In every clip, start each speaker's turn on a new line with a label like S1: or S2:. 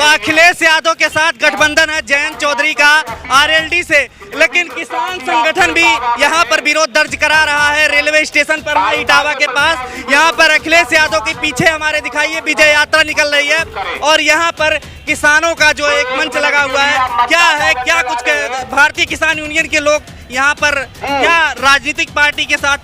S1: तो अखिलेश यादव के साथ गठबंधन है जयंत चौधरी का आरएलडी से, लेकिन किसान संगठन भी यहाँ पर विरोध दर्ज करा रहा है। रेलवे स्टेशन पर है इटावा के पास, यहाँ पर अखिलेश यादव के पीछे हमारे दिखाइए विजय यात्रा निकल रही है और यहाँ पर किसानों का जो एक मंच लगा हुआ है। क्या कुछ भारतीय किसान यूनियन के लोग यहाँ पर क्या राजनीतिक पार्टी के साथ,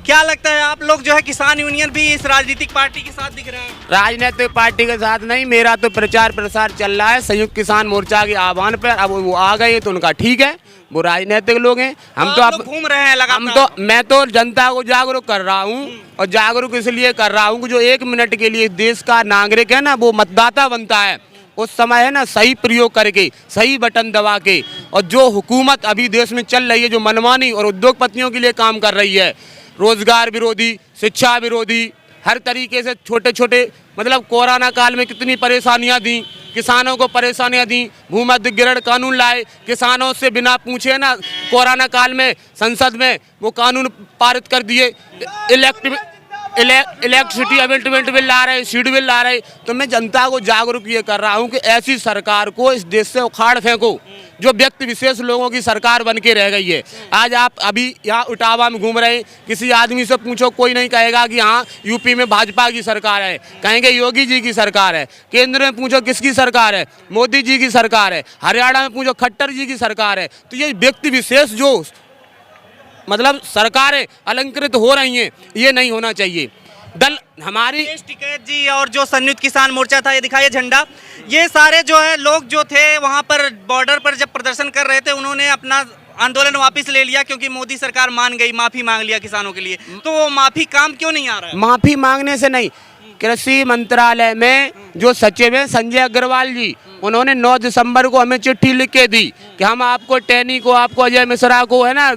S1: क्या लगता है आप लोग जो है किसान यूनियन भी इस राजनीतिक पार्टी के साथ दिख रहे हैं?
S2: राजनीतिक पार्टी के साथ नहीं, मेरा तो प्रचार प्रसार चल रहा है संयुक्त किसान मोर्चा के आह्वान पर। अब वो आ गए तो उनका ठीक है, वो राजनीतिक लोग हैं। हम तो अब
S1: घूम रहे हैं लगातार।
S2: मैं तो जनता को जागरूक कर रहा हूँ और जागरूक इसलिए कर रहा हूँ कि जो 1 मिनट के लिए देश का नागरिक है ना, वो मतदाता बनता है उस समय है ना, सही प्रयोग करके, सही बटन दबा के। और जो हुकूमत अभी देश में चल रही है, जो मनमानी और उद्योगपतियों के लिए काम कर रही है, रोजगार विरोधी, शिक्षा विरोधी, हर तरीके से छोटे छोटे, मतलब कोरोना काल में कितनी परेशानियां दी, किसानों को परेशानियां दी, भूमि अधिग्रहण कानून लाए, किसानों से बिना पूछे ना कोरोना काल में संसद में वो कानून पारित कर दिए। इलेक्ट्रिसिटी अमेंडमेंट बिल ला रहे, सीड बिल ला रहे। तो मैं जनता को जागरूक ये कर रहा हूँ कि ऐसी सरकार को इस देश से उखाड़ फेंको जो व्यक्ति विशेष लोगों की सरकार बन के रह गई है। आज आप अभी यहाँ इटावा में घूम रहे हैं, किसी आदमी से पूछो, कोई नहीं कहेगा कि हाँ यूपी में भाजपा की सरकार है, कहेंगे योगी जी की सरकार है। केंद्र में पूछो किसकी सरकार है, मोदी जी की सरकार है। हरियाणा में पूछो खट्टर जी की सरकार है। तो ये व्यक्ति विशेष जो मतलब सरकारें अलंकृत हो रही हैं, ये नहीं होना चाहिए। दल हमारी
S1: टिकैत जी और जो संयुक्त किसान मोर्चा था, ये दिखाइए झंडा, ये सारे जो है लोग जो थे वहाँ पर बॉर्डर पर जब प्रदर्शन कर रहे थे, उन्होंने अपना आंदोलन वापस ले लिया क्योंकि मोदी सरकार मान गई, माफी मांग लिया किसानों के लिए। तो वो माफी काम क्यों नहीं आ रहा है?
S2: माफी मांगने से नहीं, कृषि मंत्रालय में जो सचिव है संजय अग्रवाल जी, उन्होंने 9 दिसंबर को हमें चिट्ठी लिख के दी कि हम आपको टैनी को, आपको अजय मिश्रा को है ना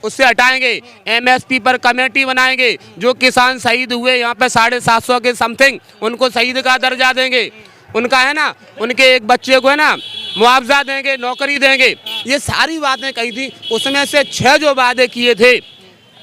S2: उससे हटाएंगे, एमएसपी पर कमेटी बनाएंगे। जो किसान शहीद हुए यहाँ पे 750 के समथिंग, उनको शहीद का दर्जा देंगे, उनका है ना, उनके एक बच्चे को है ना मुआवजा देंगे, नौकरी देंगे। ये सारी बातें कही थी। उसमें से 6 जो वादे किए थे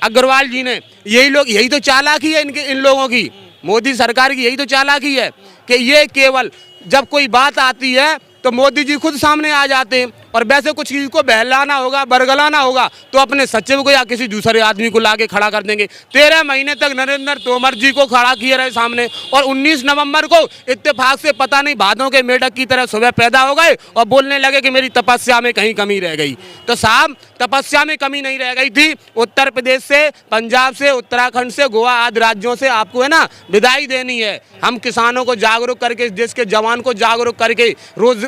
S2: अग्रवाल जी ने, यही तो चालाकी है इन लोगों की, मोदी सरकार की यही तो चालाकी है कि ये केवल जब कोई बात आती है तो मोदी जी खुद सामने आ जाते हैं, और वैसे कुछ चीज को बहलाना होगा, बरगलाना होगा तो अपने सचिव को या किसी दूसरे आदमी को लाके खड़ा कर देंगे। 13 महीने तक नरेंद्र तोमर जी को खड़ा किए रहे सामने, और 19 नवंबर को इत्तेफाक से पता नहीं भादों के मेढक की तरह सुबह पैदा हो गए और बोलने लगे कि मेरी तपस्या में कहीं कमी रह गई। तो साहब, तपस्या में कमी नहीं रह गई थी। उत्तर प्रदेश से, पंजाब से, उत्तराखंड से, गोवा आदि राज्यों से आपको है ना विदाई देनी है। हम किसानों को जागरूक करके, इस देश के जवान को जागरूक करके,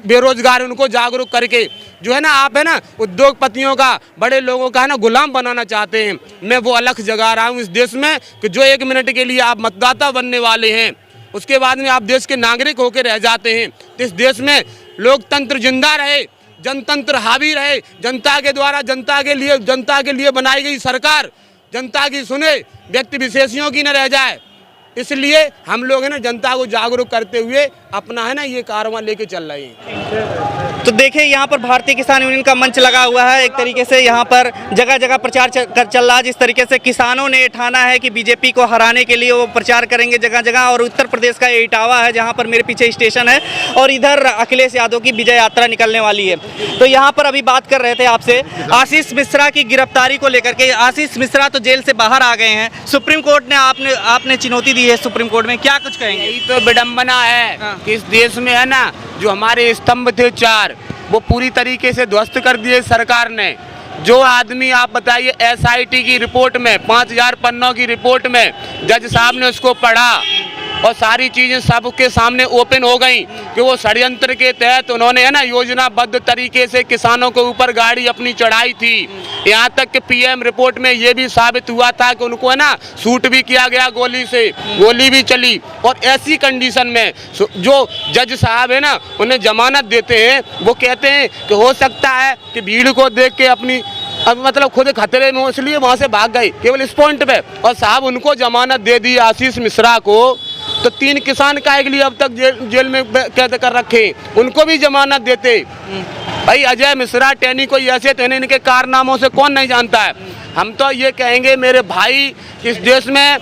S2: बेरोजगार उनको जागरूक करके, जो है ना आप है ना उद्योगपतियों का, बड़े लोगों का है ना गुलाम बनाना चाहते हैं। मैं वो अलख जगा रहा हूँ इस देश में कि जो 1 मिनट के लिए आप मतदाता बनने वाले हैं, उसके बाद में आप देश के नागरिक होकर रह जाते हैं। तो इस देश में लोकतंत्र जिंदा रहे, जनतंत्र हावी रहे, जनता के द्वारा जनता के लिए बनाई गई सरकार जनता की सुने, व्यक्ति विशेषियों की न रह जाए। इसलिए हम लोग है ना जनता को जागरूक करते हुए अपना है ना ये कारवां लेके चल रहे हैं।
S1: तो देखिए यहाँ पर भारतीय किसान यूनियन का मंच लगा हुआ है। एक तरीके से यहाँ पर जगह जगह प्रचार चल रहा है। जिस तरीके से किसानों ने ठाना है कि बीजेपी को हराने के लिए वो प्रचार करेंगे जगह जगह। और उत्तर प्रदेश का इटावा है जहाँ पर मेरे पीछे स्टेशन है, और इधर अखिलेश यादव की विजय यात्रा निकलने वाली है। तो यहाँ पर अभी बात कर रहे थे आपसे आशीष मिश्रा की गिरफ्तारी को लेकर के। आशीष मिश्रा तो जेल से बाहर आ गए हैं, सुप्रीम कोर्ट ने आपने चुनौती दी है सुप्रीम कोर्ट में, क्या कुछ कहेंगे?
S2: यही तो विडम्बना है कि इस देश में है ना जो हमारे स्तंभ थे 4, वो पूरी तरीके से ध्वस्त कर दिए सरकार ने। जो आदमी आप बताइए SIT की रिपोर्ट में 5000 पन्नों की रिपोर्ट में जज साहब ने उसको पढ़ा और सारी चीज़ें सबके सामने ओपन हो गई कि वो षड्यंत्र के तहत उन्होंने है ना योजनाबद्ध तरीके से किसानों के ऊपर गाड़ी अपनी चढ़ाई थी। यहाँ तक कि PM रिपोर्ट में ये भी साबित हुआ था कि उनको है ना शूट भी किया गया गोली से, गोली भी चली। और ऐसी कंडीशन में जो जज साहब है ना उन्हें जमानत देते हैं, वो कहते हैं कि हो सकता है कि भीड़ को देख के अपनी मतलब खुद खतरे में, इसलिए वहाँ से भाग गए केवल इस पॉइंट पे। और साहब उनको जमानत दे दी आशीष मिश्रा को। तो 3 किसान काय के लिए अब तक जेल में कैद कर रखे, उनको भी जमानत देते। भाई अजय मिश्रा टैनी को ऐसे तो इनके कारनामों से कौन नहीं जानता है। हम तो ये कहेंगे मेरे भाई, इस देश में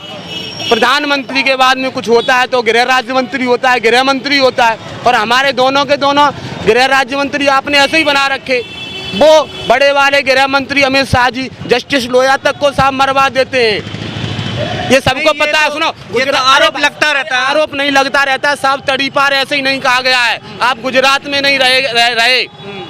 S2: प्रधानमंत्री के बाद में कुछ होता है तो गृह राज्य मंत्री होता है, गृह मंत्री होता है, और हमारे दोनों के दोनों गृह राज्य मंत्री आपने ऐसे ही बना रखे। वो बड़े वाले गृह मंत्री अमित शाह जी जस्टिस लोया तक को साहब मरवा देते हैं, ये सबको पता है। सुनो,
S1: ये तो आरोप लगता रहता है।
S2: आरोप नहीं लगता रहता है साहब, तड़ीपार ऐसे ही नहीं कहा गया है। आप गुजरात में नहीं रहे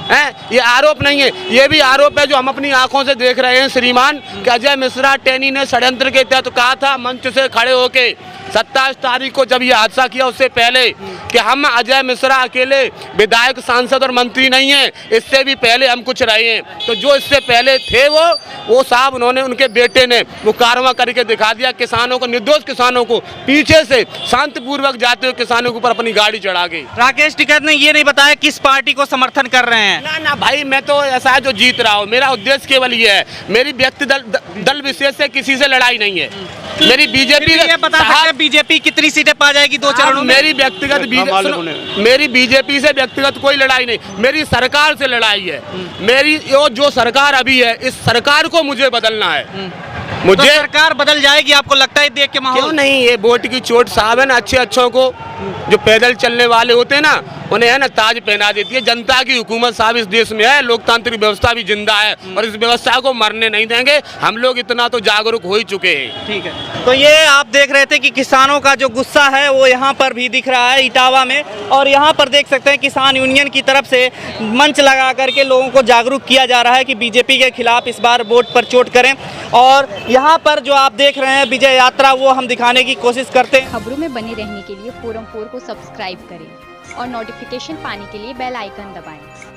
S2: हैं, ये आरोप नहीं है, ये भी आरोप है जो हम अपनी आंखों से देख रहे हैं श्रीमान, कि अजय मिश्रा टेनी ने षड्यंत्र के तहत कहा था मंच से खड़े होके 27 तारीख को जब ये हादसा किया उससे पहले कि हम अजय मिश्रा अकेले विधायक, सांसद और मंत्री नहीं हैं, इससे भी पहले हम कुछ रहे हैं। तो जो इससे पहले थे वो साहब उन्होंने, उनके बेटे ने वो कारवा करके दिखा दिया, किसानों को, निर्दोष किसानों को पीछे से शांतिपूर्वक जाते हुए किसानों के ऊपर अपनी गाड़ी चढ़ा गई।
S1: राकेश टिकैत ने ये नहीं बताया किस पार्टी को समर्थन कर रहे हैं।
S2: ना भाई, मैं तो ऐसा है जो जीत रहा हूँ, मेरा उद्देश्य केवल ये है, मेरी व्यक्ति दल विशेष से किसी से लड़ाई नहीं है। मेरी बीजेपी,
S1: ये बता सकते हैं बीजेपी कितनी सीटें पा जाएगी 2 चरणों में?
S2: मेरी मेरी बीजेपी से व्यक्तिगत कोई लड़ाई नहीं, मेरी सरकार से लड़ाई है। मेरी जो सरकार अभी है, इस सरकार को मुझे बदलना है। मुझे
S1: तो सरकार बदल जाएगी आपको लगता है देख के माहौल?
S2: क्यों नहीं, ये वोट की चोट साहब है ना, अच्छों को जो पैदल चलने वाले होते हैं ना, उन्हें है ना ताज पहना देती है। जनता की हुकूमत साहब इस देश में है, लोकतांत्रिक व्यवस्था भी जिंदा है और इस व्यवस्था को मरने नहीं देंगे। हम लोग इतना तो जागरूक हो ही चुके हैं।
S1: ठीक है, तो ये आप देख रहे थे कि किसानों का जो गुस्सा है वो यहाँ पर भी दिख रहा है इटावा में, और यहाँ पर देख सकते हैं किसान यूनियन की तरफ से मंच लगा करके लोगों को जागरूक किया जा रहा है कि बीजेपी के खिलाफ इस बार वोट पर चोट करें। और यहाँ पर जो आप देख रहे हैं विजय यात्रा, वो हम दिखाने की कोशिश करते हैं।
S3: खबरों में बने रहने के लिए फोरम 4 को सब्सक्राइब करें और नोटिफिकेशन पाने के लिए बेल आइकन दबाएं।